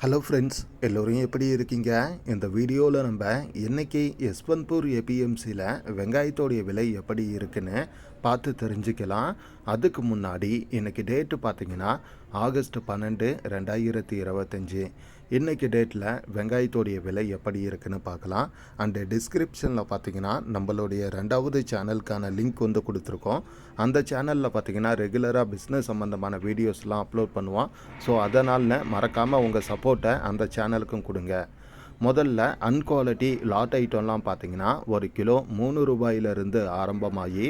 Hello friends, எல்லோரும் எப்படி இருக்கீங்க? இந்த வீடியோவில் நம்ம இன்றைக்கி யஸ்வந்த்பூர் ஏபிஎம்சியில் வெங்காயத்தோடைய விலை எப்படி இருக்குன்னு பார்த்து தெரிஞ்சுக்கலாம். அதுக்கு முன்னாடி இன்றைக்கி டேட்டு பார்த்திங்கன்னா ஆகஸ்ட் 12, 2025. இன்றைக்கி டேட்டில் வெங்காயத்தோடைய விலை எப்படி இருக்குன்னு பார்க்கலாம். அண்டு டிஸ்கிரிப்ஷனில் பார்த்திங்கன்னா நம்மளுடைய 2வது சேனலுக்கான லிங்க் கொடுத்துருக்கோம். அந்த சேனலில் பார்த்திங்கன்னா ரெகுலராக பிஸ்னஸ் சம்மந்தமான வீடியோஸ்லாம் அப்லோட் பண்ணுவோம். ஸோ அதனால் மறக்காமல் உங்கள் சப்போர்ட்டை அந்த சேனலுக்கும் கொடுங்க. முதல்ல அன்குவாலிட்டி லாட் ஐட்டம்லாம் பார்த்திங்கன்னா ஒரு கிலோ 3 ரூபாயிலிருந்து ஆரம்பமாகி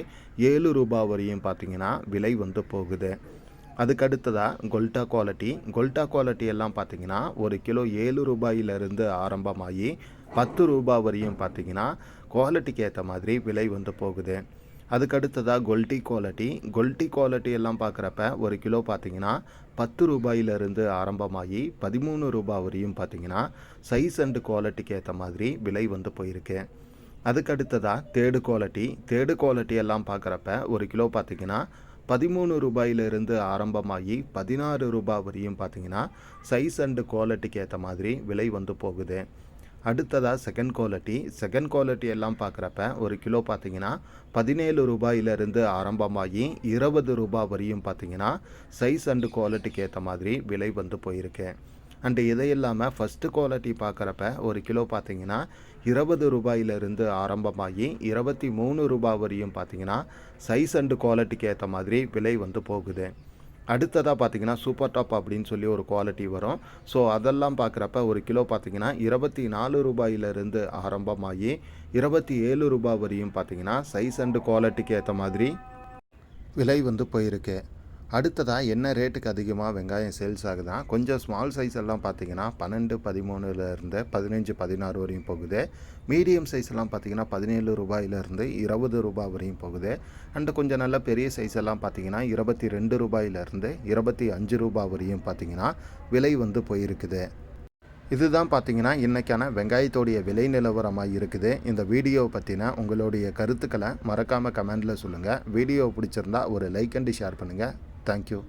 7 ரூபாய் வரையும் பார்த்திங்கன்னா விலை போகுது. அதுக்கடுத்ததாக கொல்ட்டா குவாலிட்டி எல்லாம் பார்த்திங்கன்னா ஒரு கிலோ 7 ரூபாயிலிருந்து ஆரம்பமாகி 10 ரூபாய் வரையும் பார்த்திங்கன்னா குவாலிட்டிக்கு ஏற்ற மாதிரி விலை போகுது. அதுக்கடுத்ததாக கொல்ட்டி குவாலிட்டி எல்லாம் பார்க்குறப்ப ஒரு கிலோ பார்த்திங்கன்னா 10 ரூபாயிலிருந்து ஆரம்பமாகி 13 ரூபாய் வரையும் பார்த்திங்கன்னா சைஸ் அண்டு குவாலிட்டிக்கு ஏற்ற மாதிரி விலை போயிருக்கு. அதுக்கடுத்ததாக தேர்டு குவாலிட்டி எல்லாம் பார்க்குறப்ப ஒரு கிலோ பார்த்திங்கன்னா 13 ரூபாயிலிருந்து ஆரம்பமாகி 16 ரூபாய் வரையும் பார்த்திங்கன்னா சைஸ் அண்டு குவாலிட்டிக்கு ஏற்ற மாதிரி விலை போகுது. அடுத்ததாக செகண்ட் குவாலிட்டி எல்லாம் பார்க்குறப்ப ஒரு கிலோ பார்த்திங்கன்னா 17 ரூபாயிலிருந்து ஆரம்பமாகி 20 ரூபாய் வரையும் பார்த்திங்கன்னா சைஸ் அண்டு குவாலிட்டிக்கு ஏற்ற மாதிரி விலை போயிருக்கு. அண்டு இதை இல்லாமல் ஃபஸ்ட்டு குவாலிட்டி பார்க்குறப்ப ஒரு கிலோ பார்த்திங்கன்னா 20 ரூபாயிலிருந்து ஆரம்பமாகி 23 ரூபாய் வரையும் பார்த்திங்கன்னா சைஸ் அண்டு குவாலிட்டிக்கு ஏற்ற மாதிரி விலை போகுது. அடுத்ததாக பார்த்திங்கன்னா சூப்பர் டாப் அப்படின்னு சொல்லி ஒரு குவாலிட்டி வரும். ஸோ அதெல்லாம் பார்க்குறப்ப ஒரு கிலோ பார்த்திங்கன்னா 24 ரூபாயிலிருந்து ஆரம்பமாகி 27 ரூபாய் வரையும் பார்த்திங்கன்னா சைஸ் அண்டு குவாலிட்டிக்கு ஏற்ற மாதிரி விலை போயிருக்கு. அடுத்ததாக என்ன ரேட்டுக்கு அதிகமாக வெங்காயம் சேல்ஸ் ஆகுதான், கொஞ்சம் ஸ்மால் சைஸ் எல்லாம் பார்த்திங்கன்னா 12, 13லேருந்து 15, 16 வரையும் போகுது. மீடியம் சைஸ் எல்லாம் பார்த்திங்கன்னா 17 ரூபாயிலிருந்து 20 ரூபாய் வரையும் போகுது. அண்டு கொஞ்சம் நல்ல பெரிய சைஸ் எல்லாம் பார்த்திங்கன்னா 22 ரூபாயிலிருந்து 25 ரூபாய் வரையும் பார்த்திங்கன்னா விலை போயிருக்குது. இதுதான் பார்த்திங்கன்னா இன்றைக்கான வெங்காயத்தோடைய விலை நிலவரமாக இருக்குது. இந்த வீடியோவை பற்றின உங்களுடைய கருத்துக்களை மறக்காமல் கமெண்டில் சொல்லுங்கள். வீடியோ பிடிச்சிருந்தா ஒரு லைக் அண்டு ஷேர் பண்ணுங்கள். தேங்க்யூ.